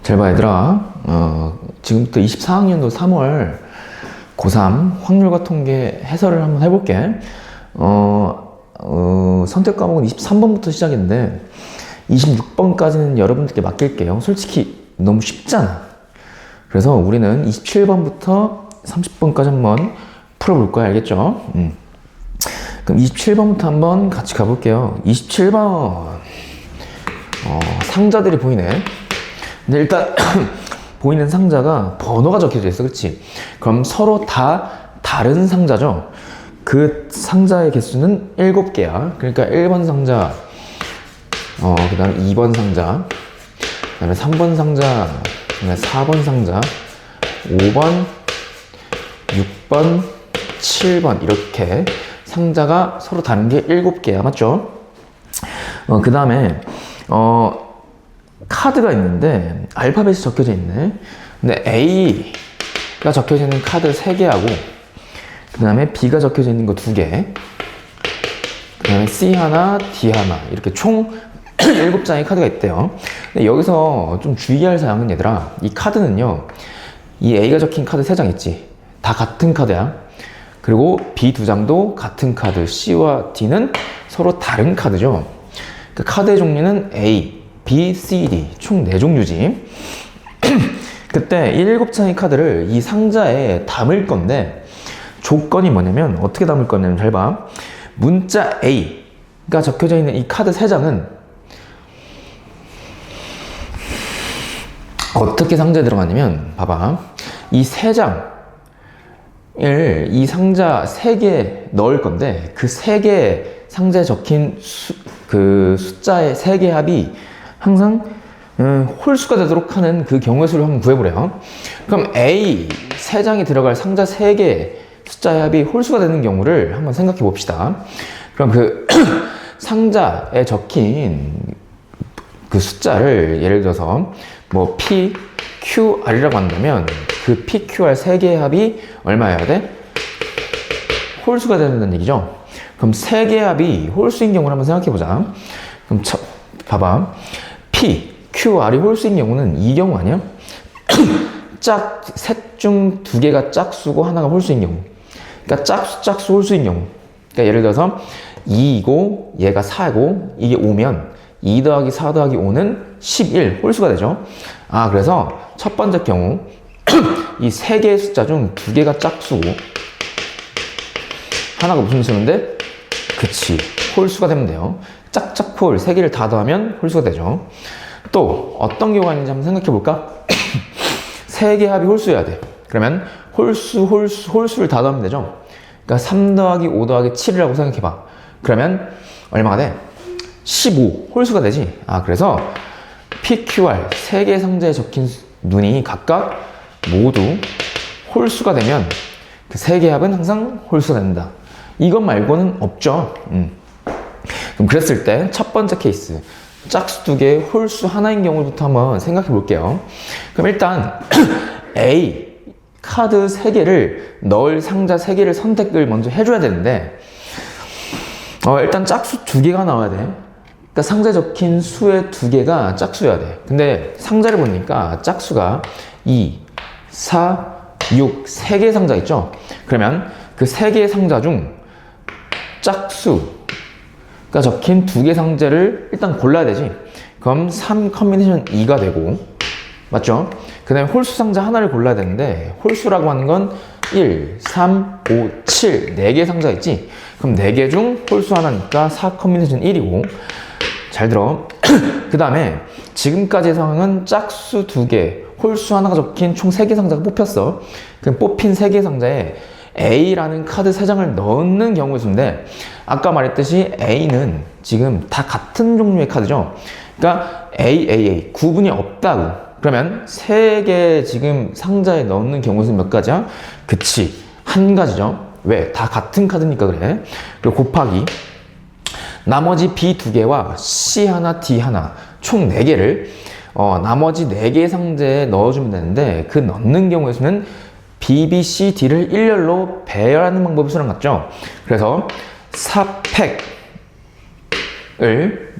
잘 봐, 얘들아. 지금부터 24학년도 3월 고3 확률과 통계 해설을 한번 해볼게. 선택 과목은 23번부터 시작인데 26번까지는 여러분들께 맡길게요. 솔직히 너무 쉽잖아. 그래서 우리는 27번부터 30번까지 한번 풀어볼 거야. 알겠죠? 그럼 27번부터 한번 같이 가볼게요. 27번 상자들이 보이네. 근데 일단 보이는 상자가 번호가 적혀져 있어. 그렇지? 그럼 서로 다 다른 상자죠. 그 상자의 개수는 7개야. 그러니까 1번 상자, 그 다음에 2번 상자, 그 다음에 3번 상자, 그 다음에 4번 상자, 5번, 6번, 7번 이렇게 상자가 서로 다른 게 7개야. 맞죠? 그 다음에 카드가 있는데 알파벳이 적혀져 있네. 근데 A가 적혀져 있는 카드 3개하고 그 다음에 B가 적혀져 있는 거 2개, 그 다음에 C 하나, D 하나 이렇게 총 7장의 카드가 있대요. 근데 여기서 좀 주의할 사항은 얘들아, 이 카드는요, 이 A가 적힌 카드 3장 있지? 다 같은 카드야. 그리고 B 2장도 같은 카드, C와 D는 서로 다른 카드죠. 그 카드의 종류는 A, B, C, D 총 4종류지. 그때 이 7장의 카드를 이 상자에 담을 건데 조건이 뭐냐면, 어떻게 담을 거냐면 잘 봐. 문자 A가 적혀져 있는 이 카드 3장은 어떻게 상자에 들어가냐면, 봐봐. 이 3장을 이 상자 3개에 넣을 건데 그 3개 상자에 적힌 그 숫자의 3개 합이 항상 홀수가 되도록 하는 그 경우의 수를 한번 구해보래요. 그럼 A 3장이 들어갈 상자 3개 숫자의 합이 홀수가 되는 경우를 한번 생각해 봅시다. 그럼 그 상자에 적힌 그 숫자를 예를 들어서 뭐 P, Q, R이라고 한다면 그 P, Q, R 3개의 합이 얼마여야 돼? 홀수가 된다는 얘기죠. 그럼 3개의 합이 홀수인 경우를 한번 생각해 보자. 그럼 봐봐. P, Q, R이 홀수인 경우는 이 경우 아니야? 셋 중 2개가 짝수고 하나가 홀수인 경우. 그러니까 짝수 홀수인 경우. 그러니까 예를 들어서 2이고 얘가 4고 이게 5면 2 더하기 4 더하기 5는 11 홀수가 되죠. 그래서 첫 번째 경우 이 3개의 숫자 중 2개가 짝수고 하나가 무슨 수인데? 그치, 홀수가 되면 돼요. 짝짝홀 3개를 다 더하면 홀수가 되죠. 또 어떤 경우가 있는지 한번 생각해 볼까? 3개 합이 홀수여야 돼. 그러면 홀수를 다 더하면 되죠. 그러니까 3 더하기 5 더하기 7이라고 생각해 봐. 그러면 얼마가 돼? 15 홀수가 되지. 그래서 P, Q, R 3개 상자에 적힌 눈이 각각 모두 홀수가 되면 그 3개 합은 항상 홀수가 된다. 이것 말고는 없죠. 그럼 그랬을 때 첫 번째 케이스, 짝수 2개, 홀수 하나인 경우부터 한번 생각해 볼게요. 그럼 일단 A 카드 3개를 넣을 상자 3개를 선택을 먼저 해줘야 되는데 일단 짝수 2개가 나와야 돼. 그러니까 상자에 적힌 수의 2개가 짝수여야 돼. 근데 상자를 보니까 짝수가 2, 4, 6, 3개의 상자 있죠? 그러면 그 3개의 상자 중 짝수가 적힌 2개 상자를 일단 골라야 되지. 그럼 3 커뮤니케이션 2가 되고, 맞죠? 그 다음에 홀수 상자 하나를 골라야 되는데 홀수라고 하는 건 1, 3, 5, 7 4개의 상자 있지? 그럼 4개 중 홀수 하나니까 4 커뮤니케이션 1이고, 잘 들어. 그 다음에 지금까지의 상황은 짝수 2개, 홀수 하나가 적힌 총 3개 상자가 뽑혔어. 그럼 뽑힌 3개 상자에 A라는 카드 3장을 넣는 경우의 수인데, 아까 말했듯이 A는 지금 다 같은 종류의 카드죠. 그러니까 A, 구분이 없다고. 그러면 3개 지금 상자에 넣는 경우의 수는 몇 가지야? 그치, 한 가지죠. 왜? 다 같은 카드니까 그래. 그리고 곱하기 나머지 B 2개와 C 하나, D 하나 총 4개를 나머지 4개의 상자에 넣어주면 되는데, 그 넣는 경우의 수는 B, B, C, D를 일렬로 배열하는 방법이 수랑 같죠. 그래서 4팩을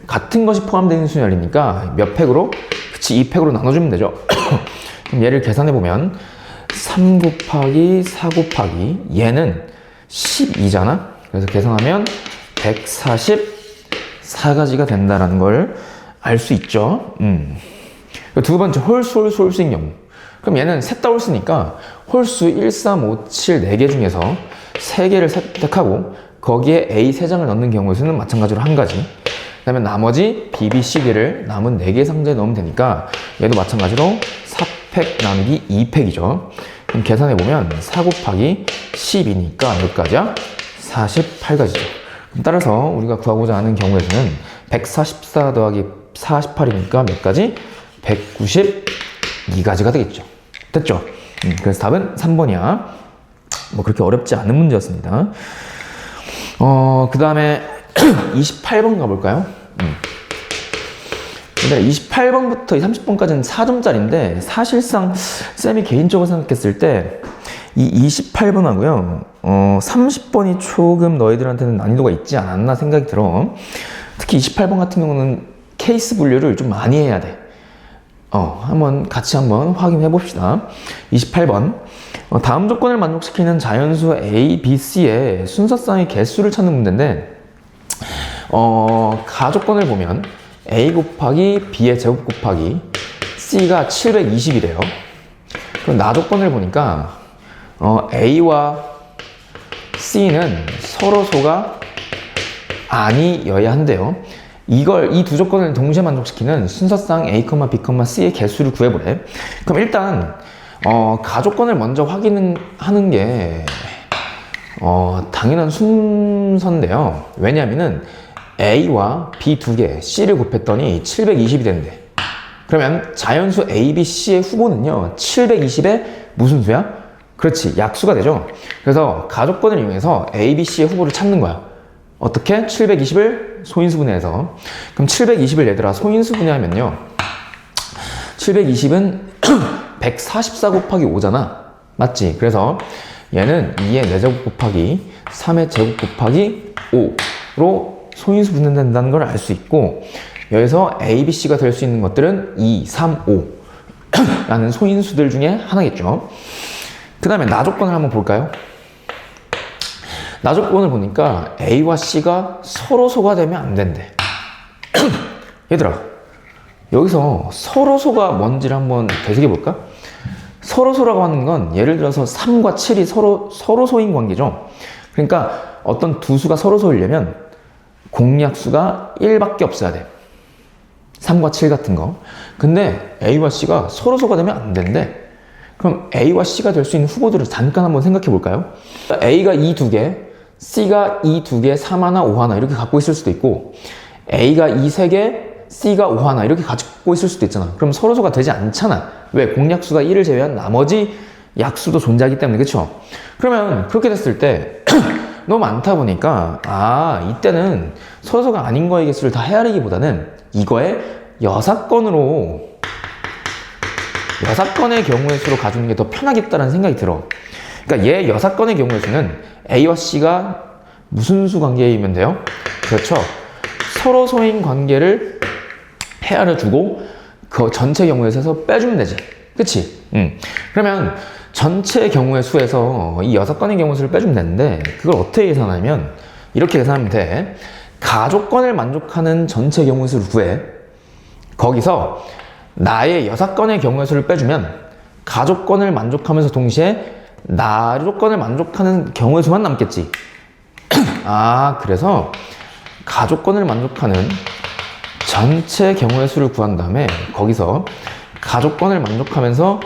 같은 것이 포함되어 있는 순열이니까 몇 팩으로? 그치, 2팩으로 나눠주면 되죠. 그럼 얘를 계산해보면 3 곱하기 4 곱하기 얘는 12잖아. 그래서 계산하면 144가지가 된다라는 걸 알 수 있죠. 두 번째, 홀수인 경우. 그럼 얘는 셋 다 홀수니까 홀수 1, 3, 5, 7, 4개 중에서 3개를 선택하고 거기에 A 3장을 넣는 경우의 수는 마찬가지로 1가지. 그 다음에 나머지 B, B, C, D를 남은 4개 상자에 넣으면 되니까 얘도 마찬가지로 4팩 나누기 2팩이죠. 그럼 계산해보면 4 곱하기 12니까 여기까지야 48가지죠. 따라서 우리가 구하고자 하는 경우의 수는 144 더하기 48이니까 몇 가지? 192가지가 되겠죠. 됐죠? 그래서 답은 3번이야. 뭐 그렇게 어렵지 않은 문제였습니다. 그 다음에 28번 가볼까요? 근데 28번부터 30번까지는 4점짜리인데 사실상 쌤이 개인적으로 생각했을 때 이 28번하고요 30번이 조금 너희들한테는 난이도가 있지 않았나 생각이 들어. 특히 28번 같은 경우는 케이스 분류를 좀 많이 해야 돼. 같이 한번 확인해 봅시다. 28번. 다음 조건을 만족시키는 자연수 A, B, C의 순서상의 개수를 찾는 문제인데, 가조건을 보면 A 곱하기 B의 제곱 곱하기 C가 720이래요. 그럼 나조건을 보니까, A와 C는 서로소가 아니어야 한대요. 이 두 조건을 동시에 만족시키는 순서상 A, B, C의 개수를 구해보래. 그럼 일단 가조건을 먼저 확인하는 게 당연한 순서인데요. 왜냐하면은 A와 B 2개, C를 곱했더니 720이 된대. 그러면 자연수 A, B, C의 후보는요 720의 무슨 수야? 그렇지, 약수가 되죠. 그래서 가조건을 이용해서 A, B, C의 후보를 찾는 거야. 어떻게? 720을 소인수분해해서. 그럼 720을 얘들아 소인수분해하면요 720은 144 곱하기 5잖아. 맞지? 그래서 얘는 2의 4제곱 곱하기 3의 제곱 곱하기 5로 소인수분해된다는 걸 알 수 있고, 여기서 A, B, C가 될 수 있는 것들은 2, 3, 5 라는 소인수들 중에 하나겠죠. 그 다음에 나조건을 한번 볼까요? 나조건을 보니까 A와 C가 서로소가 되면 안 된대. 얘들아, 여기서 서로소가 뭔지를 한번 되새겨 볼까? 서로소라고 하는 건 예를 들어서 3과 7이 서로소인 관계죠. 그러니까 어떤 두 수가 서로소이려면 공약수가 1밖에 없어야 돼. 3과 7 같은 거. 근데 A와 C가 서로소가 되면 안 된대. 그럼 A와 C가 될 수 있는 후보들을 잠깐 한번 생각해 볼까요? A가 이 2개, C가 이 2개, 3 하나, 5 하나 이렇게 갖고 있을 수도 있고, A가 이 3개, C가 5 하나 이렇게 갖고 있을 수도 있잖아. 그럼 서로소가 되지 않잖아. 왜? 공약수가 1을 제외한 나머지 약수도 존재하기 때문에. 그쵸? 그러면 그렇게 됐을 때 너무 많다 보니까 이때는 서로소가 아닌 거의 개수를 다 헤아리기보다는 이거에 여사건의 경우의 수로 가주는 게 더 편하겠다는 생각이 들어. 그러니까 얘 여사건의 경우의 수는 A와 C가 무슨 수 관계이면 돼요? 그렇죠. 서로소인 관계를 헤아려주고 그 전체 경우의 수에서 빼주면 되지. 그치? 그러면 전체 경우의 수에서 이 여사건의 경우의 수를 빼주면 되는데, 그걸 어떻게 계산하냐면 이렇게 계산하면 돼. 가조건을 만족하는 전체 경우의 수를 구해. 거기서 나의 여사건의 경우의 수를 빼주면 가조건을 만족하면서 동시에 나조건을 만족하는 경우의 수만 남겠지. 그래서 가조건을 만족하는 전체 경우의 수를 구한 다음에 거기서 가조건을 만족하면서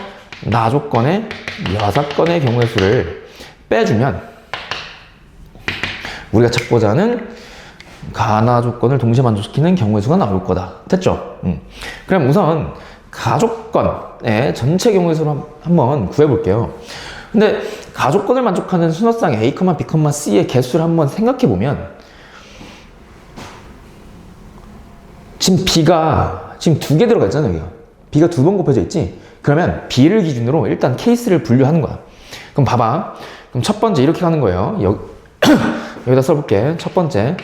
나조건의 여사건의 경우의 수를 빼주면 우리가 찾고자 하는 가나조건을 동시에 만족시키는 경우의 수가 나올 거다. 됐죠? 그럼 우선 가조건의 전체 경우의 수를 한번 구해볼게요. 근데 가조건을 만족하는 순서상 A, B, C의 개수를 한번 생각해보면 지금 B가 지금 2개 들어가 있잖아요. 여기가. B가 2번 곱해져 있지? 그러면 B를 기준으로 일단 케이스를 분류하는 거야. 그럼 봐봐. 그럼 첫 번째 이렇게 가는 거예요. 여기다 써볼게. 첫 번째,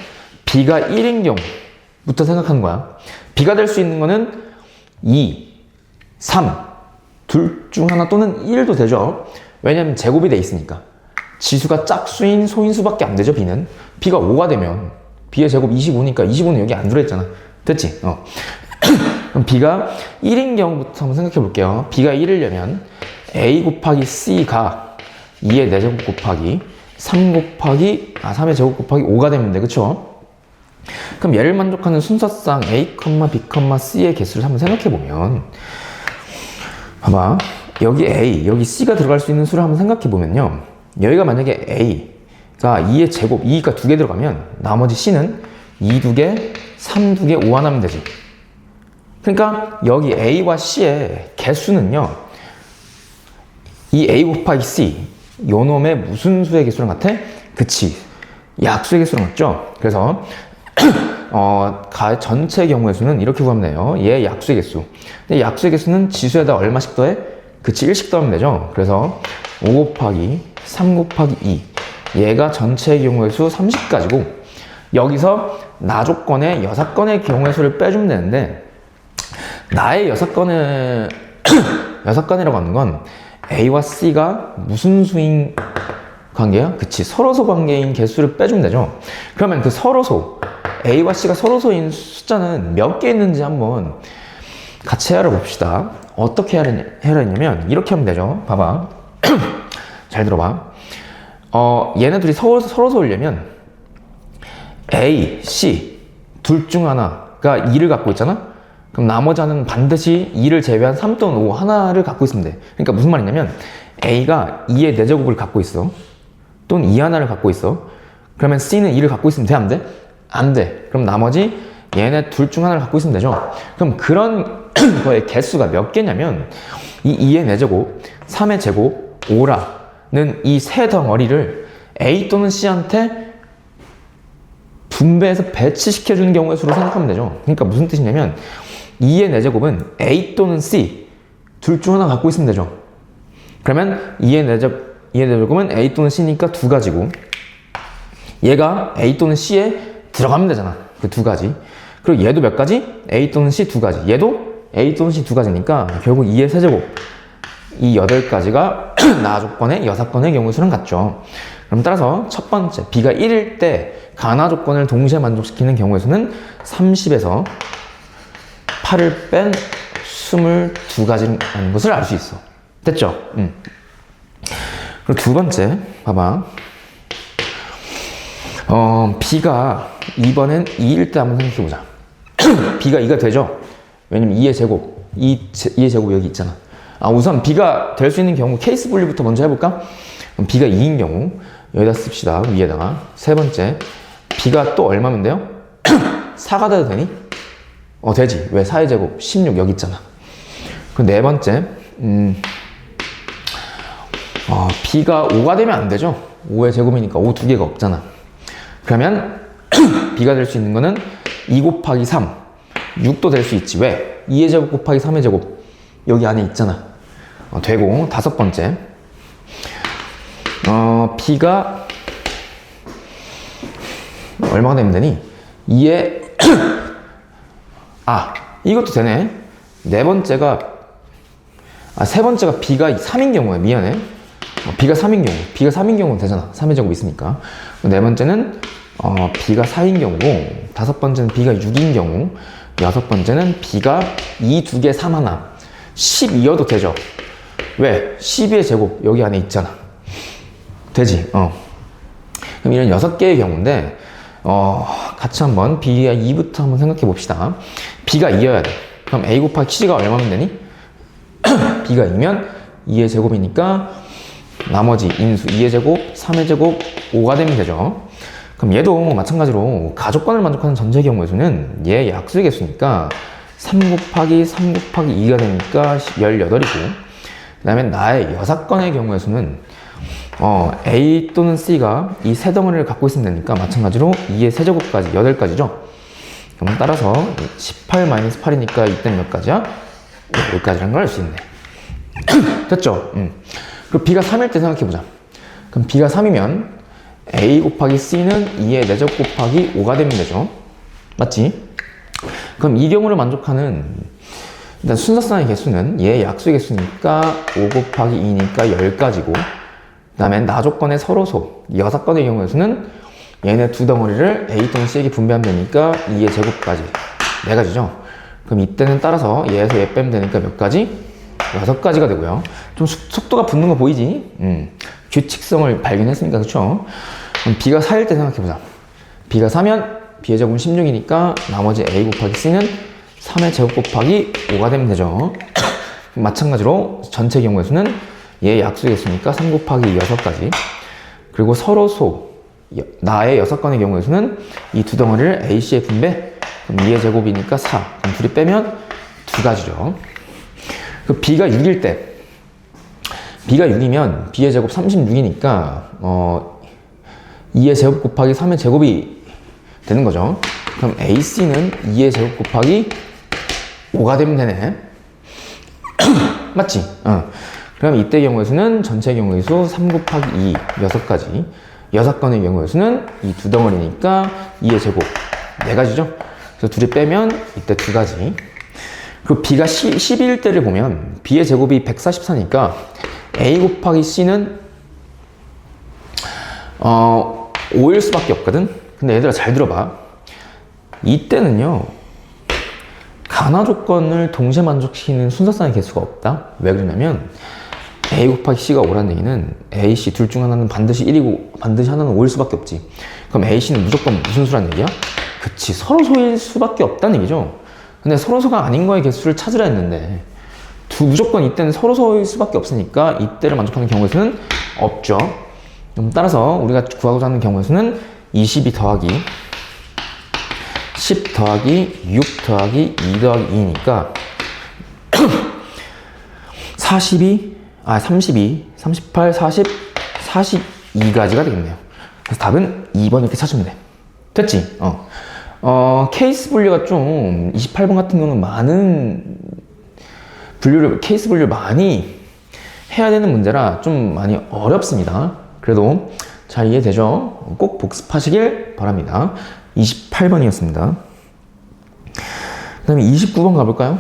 B가 1인 경우부터 생각하는 거야. B가 될 수 있는 거는 2, 3. 둘 중 하나 또는 1도 되죠. 왜냐면 제곱이 돼 있으니까. 지수가 짝수인 소인수밖에 안 되죠, b는. b가 5가 되면 b의 제곱 25니까 25는 여기 안 들어있잖아. 됐지? 그럼 b가 1인 경우부터 한번 생각해 볼게요. b가 1이려면 a 곱하기 c가 2의 4제곱 곱하기 3의 제곱 곱하기 5가 되면 돼. 그쵸? 그럼 얘를 만족하는 순서상 a, b, c의 개수를 한번 생각해 보면 봐봐. 여기 a, 여기 c가 들어갈 수 있는 수를 한번 생각해 보면요. 여기가 만약에 a가 2의 제곱, 2가 2개 들어가면 나머지 c는 2 2개, 3 2개, 5 하나면 되지. 그러니까 여기 a와 c의 개수는요. 이 a 곱하기 c, 요 놈의 무슨 수의 개수랑 같아? 그치. 약수의 개수랑 같죠? 그래서 전체 경우의 수는 이렇게 구하면 돼요. 얘 약수의 개수. 근데 약수의 개수는 지수에다 얼마씩 더해? 그치, 1씩 더하면 되죠. 그래서 5 곱하기 3 곱하기 2. 얘가 전체의 경우의 수 30가지고 여기서 나 조건의 6건의 경우의 수를 빼주면 되는데 나의 6건의 6건이라고 하는 건 A와 C가 무슨 수인 관계야? 그치, 서로소 관계인 개수를 빼주면 되죠. 그러면 그 서로소 A와 C가 서로소인 숫자는 몇 개 있는지 한번 같이 헤아려 봅시다. 어떻게 헤아려냐면 이렇게 하면 되죠. 봐봐. 잘 들어봐. 얘네 둘이 서로소이려면 A, C 둘 중 하나가 2를 갖고 있잖아? 그럼 나머지 하나는 반드시 2를 제외한 3 또는 5 하나를 갖고 있으면 돼. 그러니까 무슨 말이냐면 A가 2의 4제곱을 갖고 있어. 또는 2 하나를 갖고 있어. 그러면 C는 2를 갖고 있으면 돼? 안 돼? 안 돼. 그럼 나머지 얘네 둘 중 하나를 갖고 있으면 되죠. 그럼 그런 거의 개수가 몇 개냐면 이 2의 4제곱, 3의 제곱, 5라는 이 세 덩어리를 A 또는 C한테 분배해서 배치시켜주는 경우의 수로 생각하면 되죠. 그러니까 무슨 뜻이냐면 2의 4제곱은 A 또는 C 둘 중 하나 갖고 있으면 되죠. 그러면 2의 4제곱은 A 또는 C니까 2가지고 얘가 A 또는 C에 들어가면 되잖아. 그 2가지. 그리고 얘도 몇 가지? A 또는 C 2가지. 얘도 A 또는 C 2가지니까 결국 2의 세제곱 이 8가지가 나 조건의 6건의 경우 수랑 같죠. 그럼 따라서 첫 번째 B가 1일 때 가나 조건을 동시에 만족시키는 경우의 수는 30에서 8을 뺀 22가지라는 것을 알 수 있어. 됐죠? 그리고 두 번째 봐봐. B가 이번엔 2일 때 한번 생각해보자. B가 2가 되죠? 왜냐면 2의 제곱, 2의 제곱 여기 있잖아. 우선 B가 될 수 있는 경우 케이스 분리부터 먼저 해볼까? 그럼 B가 2인 경우 여기다 씁시다. 위에다가. 세 번째, B가 또 얼마면 돼요? 4가 돼도 되니? 되지. 왜? 4의 제곱 16 여기 있잖아. 그리고 네 번째, B가 5가 되면 안 되죠? 5의 제곱이니까 5 2개가 없잖아. 그러면 B가 될 수 있는 거는 2 곱하기 3 6도 될 수 있지. 왜? 2의 제곱 곱하기 3의 제곱 여기 안에 있잖아. 되고 다섯 번째, B가 얼마가 되면 되니? 2의 이것도 되네. 네 번째가 세 번째가 B가 3인 경우야. 미안해. B가 3인 경우는 되잖아. 3의 제곱 있으니까. 네 번째는 B가 4인 경우고, 다섯 번째는 B가 6인 경우, 여섯 번째는 B가 2, 2개, 3 하나, 12여도 되죠. 왜? 12의 제곱 여기 안에 있잖아. 되지? 그럼 이런 6개의 경우인데, 같이 한번 B가 2부터 한번 생각해 봅시다. B가 2여야 돼. 그럼 A 곱하기 C가 얼마면 되니? B가 2면 2의 제곱이니까 나머지 인수 2의 제곱, 3의 제곱, 5가 되면 되죠. 그럼 얘도 마찬가지로 가족관을 만족하는 전체 경우의 수는 얘 약수의 개수니까 3 곱하기 3 곱하기 2가 되니까 18이고, 그 다음에 나의 6건의 경우의 수는 A 또는 C가 이 세 덩어리를 갖고 있으면 되니까 마찬가지로 2의 세제곱까지 8가지죠. 그럼 따라서 18-8이니까 이때는 몇 가지야? 8가지라는 걸 알 수 있네. 됐죠? 그리고 B가 3일 때 생각해보자. 그럼 B가 3이면 A 곱하기 C는 2의 4제곱 곱하기 5가 되면 되죠. 맞지? 그럼 이 경우를 만족하는 일단 순서상의 개수는 얘 약수의 개수니까 5 곱하기 2니까 10가지고, 그 다음에 나조건의 서로소 6건의 경우의 수는 얘네 두 덩어리를 A 또는 C에게 분배하면 되니까 2의 제곱까지 4가지죠. 그럼 이때는 따라서 얘에서 얘 빼면 되니까 몇 가지? 6가지가 되고요. 좀 속도가 붙는 거 보이지? 규칙성을 발견했으니까, 그쵸? 그럼 B가 4일 때 생각해보자. B가 4면 B의 제곱은 16이니까 나머지 A 곱하기 C는 3의 제곱 곱하기 5가 되면 되죠. 마찬가지로 전체 경우의 수는 얘 약수의 개수니까 3 곱하기 6가지. 그리고 서로소 나의 6건의 경우의 수는 이 두 덩어리를 A, C에 분배. 그럼 2의 제곱이니까 4. 그럼 둘이 빼면 2가지죠. 그 B가 6일 때, B가 6이면 B의 제곱 36이니까 2의 제곱 곱하기 3의 제곱이 되는 거죠. 그럼 AC는 2의 제곱 곱하기 5가 되면 되네. 맞지? 그럼 이때 경우의 수는 전체 경우의 수 3 곱하기 2, 6가지. 6건의 경우의 수는 이 두 덩어리니까 2의 제곱 4가지죠. 그래서 둘이 빼면 이때 2가지. 그리고 B가 12일 때를 보면 B의 제곱이 144니까 A 곱하기 C는 5일 수밖에 없거든. 근데 얘들아 잘 들어봐. 이때는요, 가나 조건을 동시에 만족시키는 순서상의 개수가 없다. 왜 그러냐면 A 곱하기 C가 5라는 얘기는 A, C 둘 중 하나는 반드시 1이고 반드시 하나는 5일 수밖에 없지. 그럼 A, C는 무조건 무슨 수란 얘기야? 그치, 서로소일 수밖에 없다는 얘기죠. 근데 서로소가 아닌 거의 개수를 찾으라 했는데 무조건 이때는 서로소일 수밖에 없으니까 이때를 만족하는 경우의 수는 없죠. 그럼 따라서 우리가 구하고자 하는 경우의 수는 22 더하기 10 더하기 6 더하기 2 더하기 2니까 32, 38, 40, 42가지가 되겠네요. 그래서 답은 2번 이렇게 찾으면 돼. 됐지? 케이스 분류가 좀 28번 같은 경우는 많은 분류를, 케이스 분류를 많이 해야 되는 문제라 좀 많이 어렵습니다. 그래도 잘 이해되죠? 꼭 복습하시길 바랍니다. 28번이었습니다. 그 다음에 29번 가볼까요?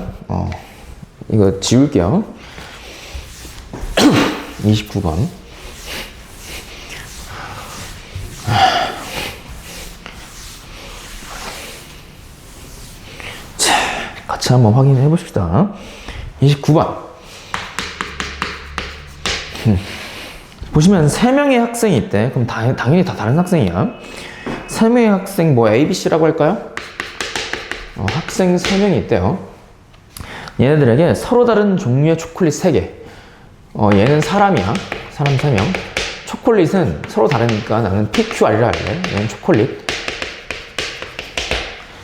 이거 지울게요. 29번. 자, 같이 한번 확인해 봅시다. 29번. 보시면 3명의 학생이 있대. 그럼 당연히 다 다른 학생이야. 3명의 학생, 뭐 A, B, C라고 할까요? 학생 3명이 있대요. 얘네들에게 서로 다른 종류의 초콜릿 3개. 얘는 사람이야. 사람 3명. 초콜릿은 서로 다르니까 나는 PQR이라 할래. 얘는 초콜릿.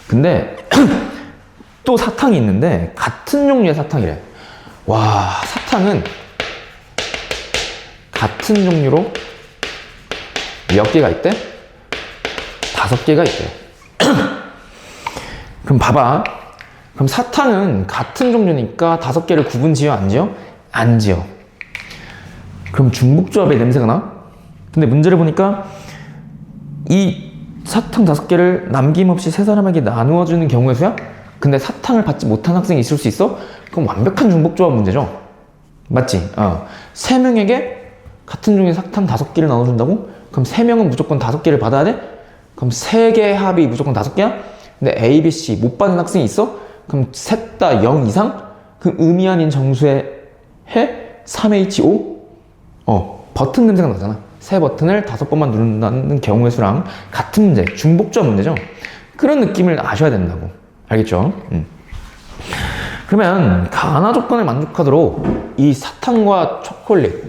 근데 또 사탕이 있는데 같은 종류의 사탕이래. 와, 사탕은 같은 종류로 몇 개가 있대? 5개가 있대. 그럼 봐봐. 그럼 사탕은 같은 종류니까 5개를 구분 지어 안 지어? 안 지어. 그럼 중복조합의 냄새가 나? 근데 문제를 보니까 이 사탕 5개를 남김없이 3사람에게 나누어주는 경우의 수야? 근데 사탕을 받지 못한 학생이 있을 수 있어? 그럼 완벽한 중복조합 문제죠? 맞지? 3명에게 같은 종류의 사탕 5개를 나눠준다고? 그럼 3명은 무조건 5개를 받아야 돼? 그럼 3개의 합이 무조건 5개야? 근데 A, B, C 못 받는 학생이 있어? 그럼 셋 다 0 이상? 그 의미 아닌 정수의 해? 3H5? 버튼 냄새가 나잖아. 새 버튼을 5번만 누른다는 경우의 수랑 같은 문제, 중복조합 문제죠. 그런 느낌을 아셔야 된다고. 알겠죠? 그러면 가나 조건을 만족하도록 이 사탕과 초콜릿,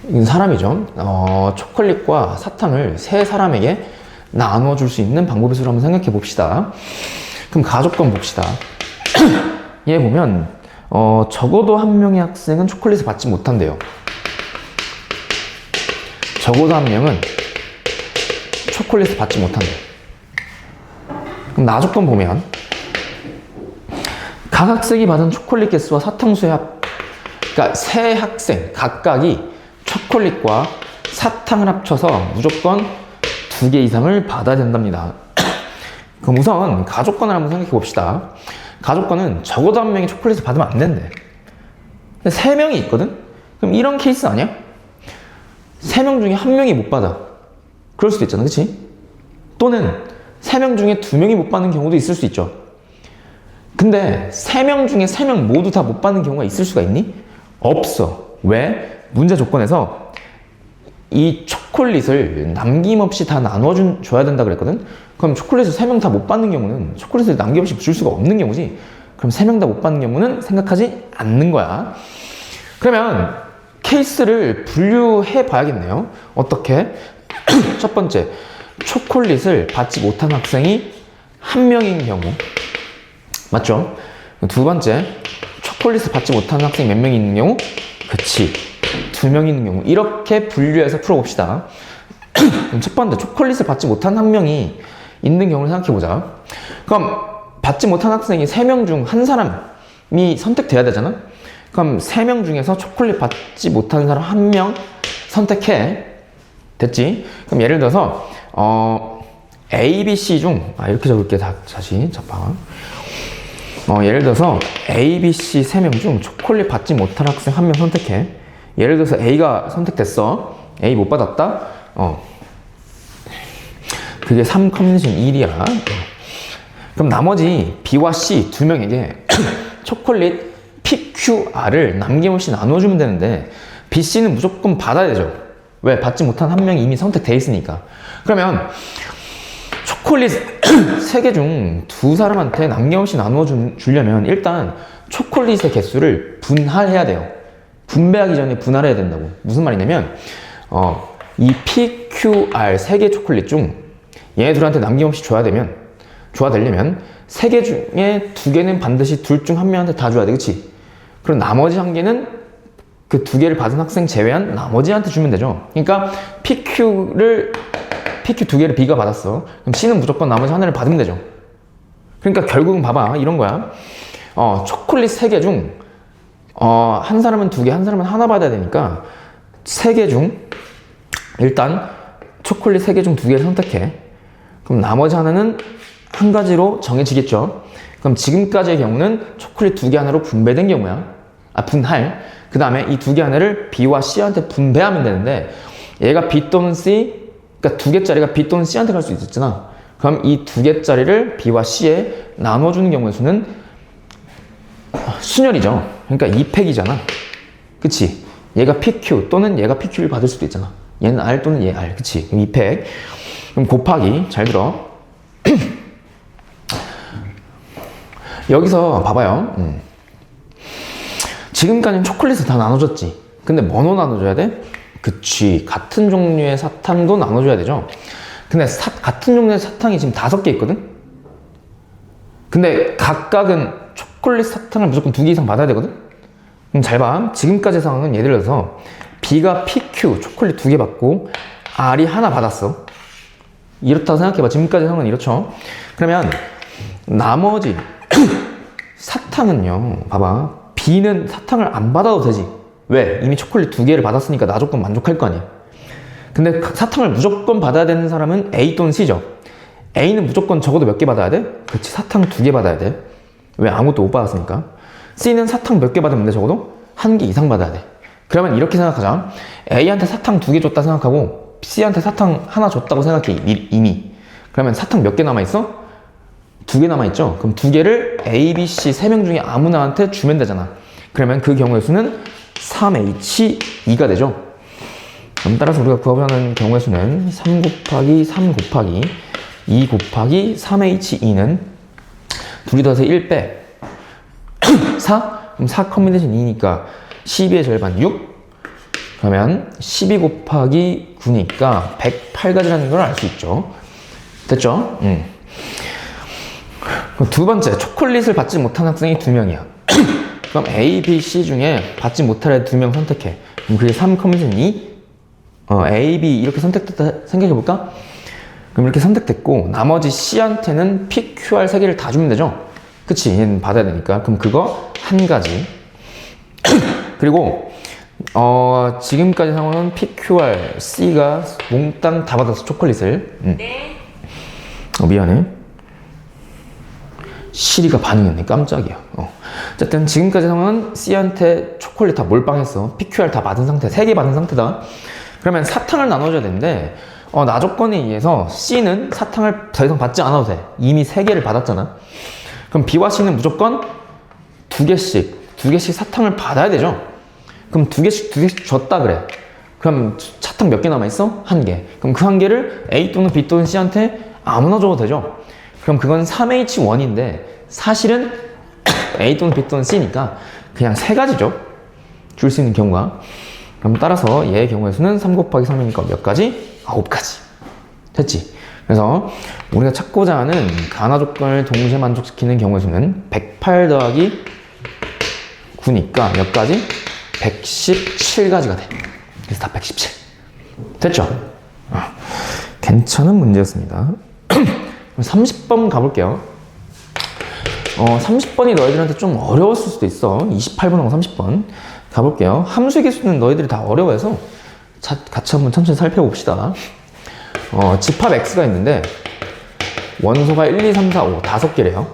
이건 사람이죠. 초콜릿과 사탕을 3사람에게 나누어 줄 수 있는 방법의 수를 한번 생각해 봅시다. 그럼 가조건 봅시다. 얘 보면 적어도 한 명의 학생은 초콜릿을 받지 못한대요. 적어도 한 명은 초콜릿을 받지 못한대요. 그럼 나조건 보면 각 학생이 받은 초콜릿 개수와 사탕 수의 합, 그러니까 세 학생 각각이 초콜릿과 사탕을 합쳐서 무조건 2개 이상을 받아야 된답니다. 그럼 우선 가조건을 한번 생각해 봅시다. 가족과는 적어도 한 명이 초콜릿을 받으면 안 된대. 근데 3명이 있거든? 그럼 이런 케이스 아니야? 3명 중에 1명이 못 받아. 그럴 수도 있잖아, 그치? 또는 3명 중에 2명이 못 받는 경우도 있을 수 있죠. 근데 3명 중에 3명 모두 다 못 받는 경우가 있을 수가 있니? 없어. 왜? 문제 조건에서 이 초콜릿을 남김없이 다 나눠줘야 된다 그랬거든? 그럼 초콜릿을 3명 다 못 받는 경우는 초콜릿을 남김없이 줄 수가 없는 경우지. 그럼 3명 다 못 받는 경우는 생각하지 않는 거야. 그러면 케이스를 분류해 봐야겠네요. 어떻게? 첫 번째, 초콜릿을 받지 못한 학생이 1명인 경우. 맞죠? 두 번째, 초콜릿을 받지 못한 학생이 몇 명 있는 경우? 그치, 2명 있는 경우. 이렇게 분류해서 풀어봅시다. 그럼 첫 번째, 초콜릿을 받지 못한 1명이 있는 경우를 생각해보자. 그럼 받지 못한 학생이 3명 중 한 사람이 선택돼야 되잖아? 그럼 3명 중에서 초콜릿 받지 못한 사람 1명 선택해. 됐지? 그럼 예를 들어서 A, B, C 중 이렇게 적을게. 다시 봐. 예를 들어서 A, B, C 3명 중 초콜릿 받지 못한 학생 1명 선택해. 예를 들어서 A가 선택됐어. A 못 받았다. 그게 3 커뮤니케이션 1이야. 그럼 나머지 B와 C 2명에게 초콜릿 PQR을 남김없이 나눠주면 되는데 B, C는 무조건 받아야 되죠. 왜? 받지 못한 1명이 이미 선택돼 있으니까. 그러면 초콜릿 3개 중 2사람한테 남김없이 나눠주려면 일단 초콜릿의 개수를 분할해야 돼요. 분배하기 전에 분할해야 된다고. 무슨 말이냐면 이 PQR 3개 초콜릿 중 얘네들한테 남김없이 줘야 되려면 3개 중에 2개는 반드시 둘 중 1명한테 다 줘야 돼. 그치? 그럼 나머지 1개는 그 2개를 받은 학생 제외한 나머지한테 주면 되죠. 그러니까 PQ 2개를 B가 받았어. 그럼 C는 무조건 나머지 하나를 받으면 되죠. 그러니까 결국은 봐봐. 이런 거야. 초콜릿 3개 중 한 사람은 2개, 한 사람은 하나 받아야 되니까 3개 중 일단 초콜릿 3개 중 2개를 선택해. 그럼 나머지 하나는 한 가지로 정해지겠죠. 그럼 지금까지의 경우는 초콜릿 2개 하나로 분배된 경우야. 분할. 그 다음에 이 2개 하나를 B와 C한테 분배하면 되는데 얘가 B 또는 C, 그러니까 2개짜리가 B 또는 C한테 갈 수 있었잖아. 그럼 이 2개짜리를 B와 C에 나눠주는 경우의 수는 순열이죠. 그러니까 2팩이잖아. 그치? 얘가 PQ 또는 얘가 PQ를 받을 수도 있잖아. 얘는 R 또는 얘 R. 그치? 그럼 2팩. 그럼 곱하기. 잘 들어. 여기서 봐봐요. 지금까지는 초콜릿을 다 나눠줬지. 근데 뭐로 나눠줘야 돼? 그치. 같은 종류의 사탕도 나눠줘야 되죠. 근데 같은 종류의 사탕이 지금 5개 있거든? 근데 각각은 초콜릿 사탕을 무조건 2개 이상 받아야 되거든? 그럼 잘 봐. 지금까지 상황은 예를 들어서 B가 PQ 초콜릿 2개 받고 R이 하나 받았어. 이렇다고 생각해봐. 지금까지 상황은 이렇죠. 그러면 나머지 사탕은요. 봐봐. B는 사탕을 안 받아도 되지. 왜? 이미 초콜릿 2개를 받았으니까 나 조건 만족할 거 아니야. 근데 사탕을 무조건 받아야 되는 사람은 A 또는 C죠. A는 무조건 적어도 몇 개 받아야 돼? 그렇지. 사탕 2개 받아야 돼. 왜? 아무것도 못 받았으니까. C는 사탕 몇 개 받으면 돼? 적어도 1개 이상 받아야 돼. 그러면 이렇게 생각하자. A한테 사탕 2개 줬다 생각하고 C한테 사탕 하나 줬다고 생각해. 이미. 그러면 사탕 몇 개 남아있어? 2개 남아있죠? 그럼 2개를 A, B, C 3명 중에 아무나한테 주면 되잖아. 그러면 그 경우의 수는 3H2가 되죠. 그럼 따라서 우리가 구하고자 경우의 수는 3 곱하기 3 곱하기 2 곱하기 3H2는 둘이 더해서 1 빼 4? 그럼 4 커뮤니케이션 2니까 12의 절반 6? 그러면 12 곱하기 9니까 108가지라는 걸 알 수 있죠. 됐죠? 두 번째, 초콜릿을 받지 못한 학생이 2명이야. 그럼 A, B, C 중에 받지 못할 애 2명 선택해. 그럼 그게 3 커뮤니케이션 2? A, B 이렇게 선택됐다 생각해볼까? 그럼 이렇게 선택됐고 나머지 C한테는 PQR 3개를 다 주면 되죠? 그치? 얘는 받아야 되니까. 그럼 그거 한 가지. 그리고 지금까지 상황은 PQR C가 몽땅 다 받았어. 초콜릿을. 네. 미안해. 시리가 반응했네. 깜짝이야. 어쨌든 지금까지 상황은 C한테 초콜릿 다 몰빵했어. PQR 다 받은 상태, 3개 받은 상태다. 그러면 사탕을 나눠줘야 되는데 나 조건에 의해서 C는 사탕을 더 이상 받지 않아도 돼. 이미 3개를 받았잖아. 그럼 B와 C는 무조건 2개씩 사탕을 받아야 되죠. 그럼 2개씩 줬다 그래. 그럼 사탕 몇 개 남아있어? 1개. 그럼 그 1개를 A 또는 B 또는 C한테 아무나 줘도 되죠. 그럼 그건 3H1인데 사실은 A 또는 B 또는 C니까 그냥 3가지죠. 줄 수 있는 경우가. 그럼 따라서 얘의 경우의 수는 3 곱하기 3이니까 몇 가지? 9가지. 됐지? 그래서 우리가 찾고자 하는 가나 조건을 동시에 만족시키는 경우의 수는 108 더하기 9니까 몇 가지? 117가지가 돼. 그래서 다 117. 됐죠? 괜찮은 문제였습니다. 30번 가볼게요. 30번이 너희들한테 좀 어려웠을 수도 있어. 28번하고 30번. 가볼게요. 함수의 개수는 너희들이 다 어려워해서 같이 한번 천천히 살펴봅시다. 집합 x가 있는데 원소가 1, 2, 3, 4, 5 5개래요.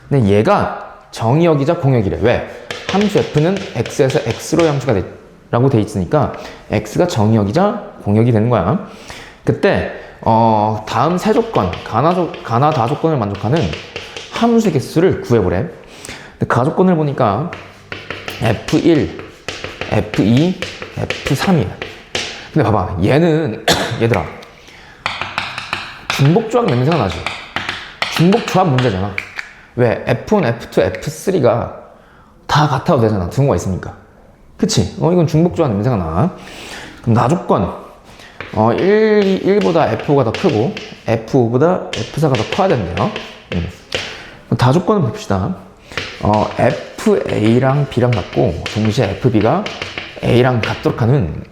근데 얘가 정의역이자 공역이래. 왜? 함수 f는 x에서 x로 함수가 라고 돼 있으니까 x가 정의역이자 공역이 되는 거야. 그때 다음 세 조건, 가나 다조건을 만족하는 함수의 개수를 구해보래. 근데 가조건을 보니까 F1, F2, F3이야. 근데 봐봐, 얘는 얘들아 중복조합 냄새가 나지. 중복조합 문제잖아. 왜? F1, F2, F3가 다 같아도 되잖아. 등호가 있으니까. 그치? 이건 중복조합 냄새가 나. 그럼 나조건 1보다 F5가 더 크고 F5보다 F4가 더 커야 된대요. 다조건을 봅시다. FA랑 B랑 같고 동시에 FB가 A랑 같도록 하는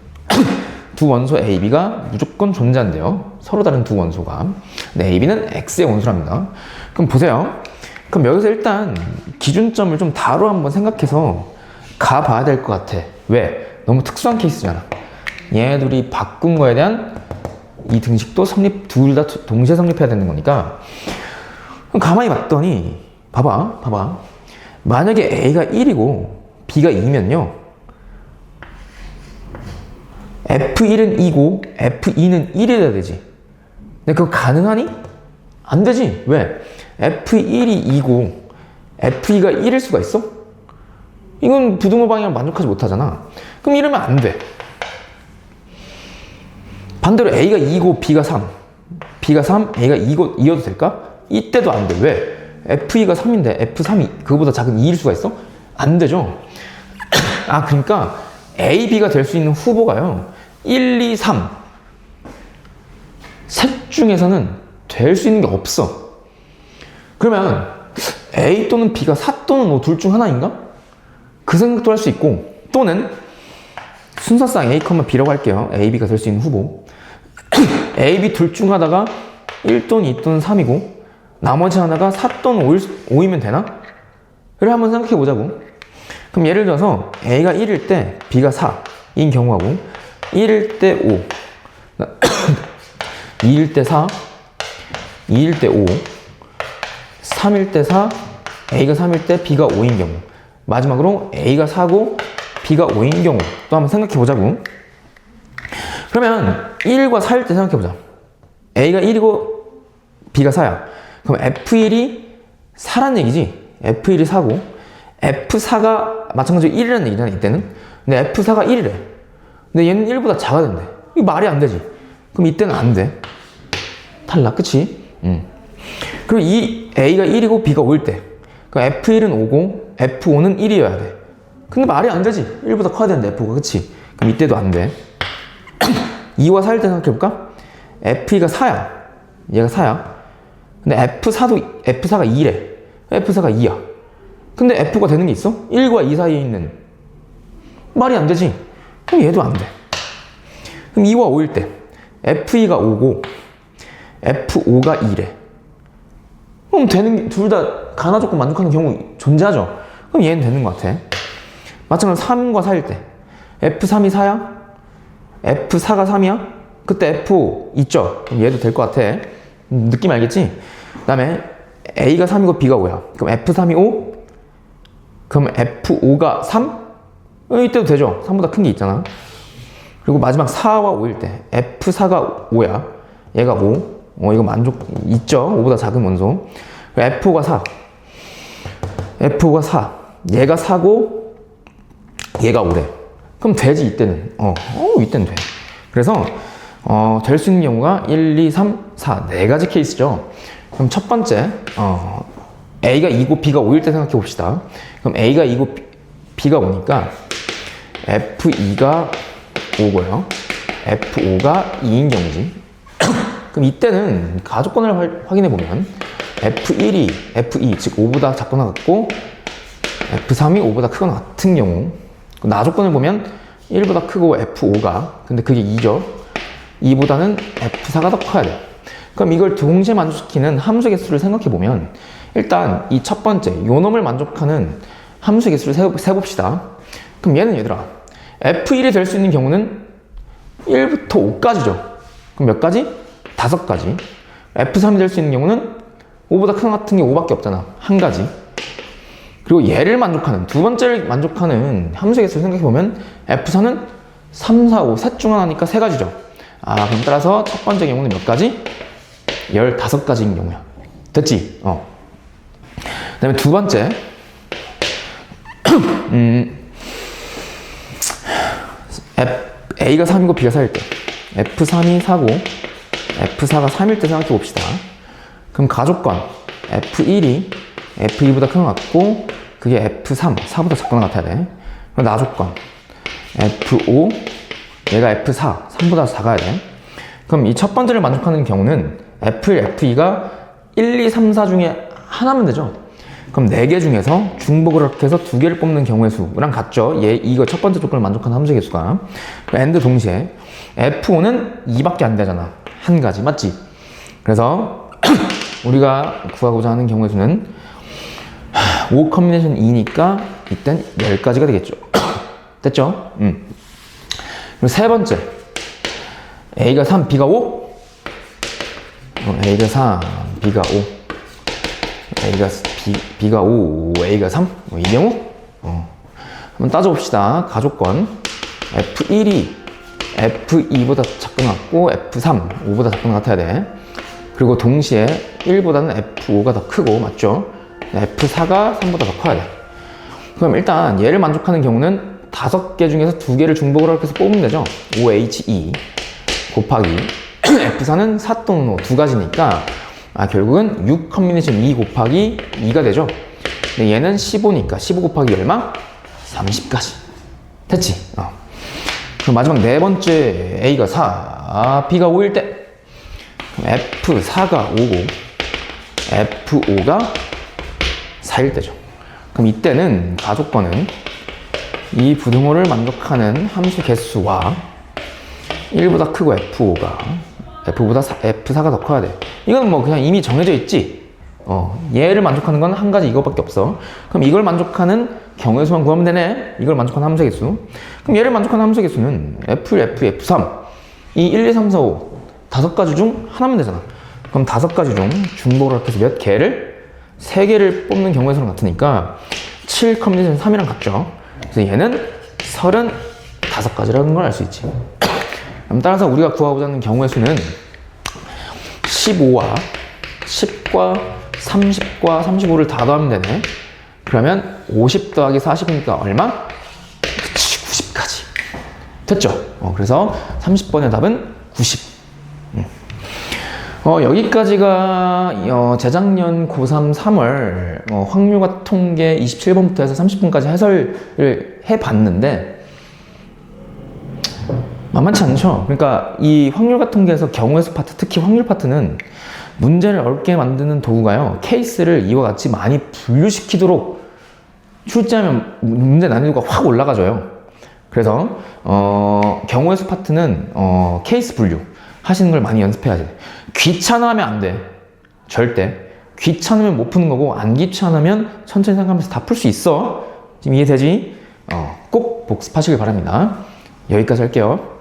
두 원소 A, B가 무조건 존재한대요. 서로 다른 두 원소가. 근데 A, B는 X의 원소랍니다. 그럼 보세요. 그럼 여기서 일단 기준점을 좀 다로 한번 생각해서 가봐야 될 것 같아. 왜? 너무 특수한 케이스잖아. 얘네 둘이 바꾼 거에 대한 이 등식도 둘 다 동시에 성립해야 되는 거니까. 그럼 가만히 봤더니 봐봐. 만약에 A가 1이고 B가 2면요. F1은 2고 F2는 1이 돼야 되지. 근데 그거 가능하니? 안 되지. 왜? F1이 2고 F2가 1일 수가 있어? 이건 부등호 방향 만족하지 못하잖아. 그럼 이러면 안 돼. 반대로 A가 2고 B가 3. B가 3, A가 2여도 될까? 이때도 안 돼. 왜? F2가 3인데 F3이 그거보다 작은 2일 수가 있어? 안 되죠. 그러니까 A, B가 될 수 있는 후보가요. 1, 2, 3. 셋 중에서는 될 수 있는 게 없어. 그러면 A 또는 B가 4 또는 5 둘 중 하나인가? 그 생각도 할 수 있고, 또는 순서상 A, B라고 할게요. A, B가 될 수 있는 후보. A, B 둘 중 하나가 1 또는 2 또는 3이고 나머지 하나가 4 또는 5이면 되나? 를 한번 생각해 보자고. 그럼 예를 들어서 A가 1일 때 B가 4인 경우하고 1일 때 5 2일 때 4 2일 때 5 3일 때 4 A가 3일 때 B가 5인 경우, 마지막으로 A가 4고 B가 5인 경우 또 한번 생각해 보자고. 그러면 1과 4일 때 생각해 보자. A가 1이고 B가 4야. 그럼 F1이 4란 얘기지. F1이 4고 F4가 마찬가지로 1이라는 얘기잖아 이때는. 근데 F4가 1이래. 근데 얘는 1보다 작아야 된대. 이거 말이 안 되지. 그럼 이때는 안 돼. 탈락. 그치? 그리고 이 A가 1이고 B가 5일 때, 그럼 F1은 5고 F5는 1이어야 돼. 근데 말이 안 되지. 1보다 커야 되는데 F5가. 그치? 그럼 이때도 안 돼. 2와 4일 때 생각해볼까? F2가 4야. 얘가 4야. 근데 F4가 2래. F4가 2야. 근데 F가 되는 게 있어? 1과 2 사이에 있는. 말이 안 되지. 그럼 얘도 안 돼. 그럼 2와 5일 때 F2가 5고 F5가 2래. 그럼 둘 다 가나 조건 만족하는 경우 존재하죠. 그럼 얘는 되는 것 같아. 마찬가지로 3과 4일 때 F3이 4야? F4가 3이야? 그때 F5 있죠? 그럼 얘도 될 것 같아. 느낌 알겠지? 그 다음에 A가 3이고 B가 5야. 그럼 F3이 5? 그럼 F5가 3? 이때도 되죠. 3보다 큰 게 있잖아. 그리고 마지막 4와 5일 때 F4가 5야. 얘가 5. 이거 만족 있죠. 5보다 작은 원소. F5가 4. F5가 4. 얘가 4고 얘가 5래. 그럼 되지 이때는. 이때는 돼. 그래서 될 수 있는 경우가 1, 2, 3, 4 네 가지 케이스죠. 그럼 첫 번째 A가 2고 B가 5일 때 생각해 봅시다. 그럼 A가 2고 B가 5니까 F2가 5고요. F5가 2인 경우지. 그럼 이때는 가족권을 확인해 보면 F1이 F2 즉 5보다 작거나 같고 F3이 5보다 크거나 같은 경우 나조건을 보면 1보다 크고 F5가 근데 그게 2죠. 2보다는 F4가 더 커야 돼. 그럼 이걸 동시에 만족시키는 함수 개수를 생각해 보면 일단 이 첫 번째 요 놈을 만족하는 함수 개수를 세봅시다. 그럼 얘는 얘들아 F1이 될 수 있는 경우는 1부터 5까지죠. 그럼 몇 가지? 5가지. F3이 될 수 있는 경우는 5보다 큰 것 같은 게 5밖에 없잖아. 한 가지. 그리고 얘를 만족하는, 두 번째를 만족하는 함수 개수를 생각해보면 F4는 3, 4, 5, 셋 중 하나니까 3가지죠. 그럼 따라서 첫 번째 경우는 몇 가지? 15가지인 경우야. 됐지? 그 다음에 두 번째 A가 3이고 B가 4일 때 F3이 4고 F4가 3일 때 생각해 봅시다. 그럼 가족권 F1이 F2보다 큰 것 같고 그게 F3, 4보다 작거나 같아야 돼. 그럼 나조건 F5 얘가 F4, 3보다 작아야 돼. 그럼 이 첫 번째를 만족하는 경우는 F1, F2가 1, 2, 3, 4 중에 하나면 되죠. 그럼 4개 중에서 중복을 이렇게 해서 2개를 뽑는 경우의 수랑 같죠. 이거 첫 번째 조건을 만족하는 함수 개수가. AND 동시에 F5는 2밖에 안 되잖아. 한 가지, 맞지? 그래서 우리가 구하고자 하는 경우의 수는 5 컴비네이션 2니까 이땐 10가지가 되겠죠. 됐죠? 그리고 세 번째 A가 3, B가 5? A가 3, B가 5 B가 5, A가 3? 이 경우? 한번 따져봅시다. 가족권 F1이 F2보다 작거나 같고 F3, 5보다 작거나 같아야 돼. 그리고 동시에 1보다는 F5가 더 크고 맞죠? F4가 3보다 더 커야 돼. 그럼 일단 얘를 만족하는 경우는 5개 중에서 2개를 중복을 이렇게 해서 뽑으면 되죠. OHE 곱하기 F4는 4 또는 5 2가지니까 결국은 6 컴비네이션 2 곱하기 2가 되죠. 근데 얘는 15니까 15 곱하기 얼마? 30까지. 됐지? 그럼 마지막 네 번째 A가 4, B가 5일 때 그럼 F4가 5고 F5가 4일 때죠. 그럼 이때는 가족권은 이 부등호를 만족하는 함수 개수와 1보다 크고 F보다 F4가 더 커야 돼. 이건 뭐 그냥 이미 정해져 있지. 얘를 만족하는 건 한 가지 이거밖에 없어. 그럼 이걸 만족하는 경우의 수만 구하면 되네. 이걸 만족하는 함수 개수. 그럼 얘를 만족하는 함수 개수는 F1, F2, F3 이 1, 2, 3, 4, 5 5가지 중 하나면 되잖아. 그럼 5가지 중 중복을 이렇게 해서 몇 개를? 3개를 뽑는 경우의 수랑 같으니까 7 컴비네이션 3이랑 같죠. 그래서 얘는 35가지라는 걸 알 수 있지. 그럼 따라서 우리가 구하고자 하는 경우의 수는 15와 10과 30과 35를 다 더하면 되네. 그러면 50 더하기 40이니까 얼마? 그치, 90까지. 됐죠? 그래서 30번의 답은 90. 여기까지가 재작년 고3 3월 확률과 통계 27번부터 해서 30분까지 해설을 해봤는데 만만치 않죠? 그러니까 이 확률과 통계에서 경우의 수 파트, 특히 확률 파트는 문제를 어렵게 만드는 도구가요. 케이스를 이와 같이 많이 분류시키도록 출제하면 문제 난이도가 확 올라가져요. 그래서 경우의 수 파트는 케이스 분류 하시는 걸 많이 연습해야 돼. 귀찮아하면 안 돼. 절대. 귀찮으면 못 푸는 거고 안 귀찮으면 천천히 생각하면서 다 풀 수 있어. 지금 이해되지? 꼭 복습하시길 바랍니다. 여기까지 할게요.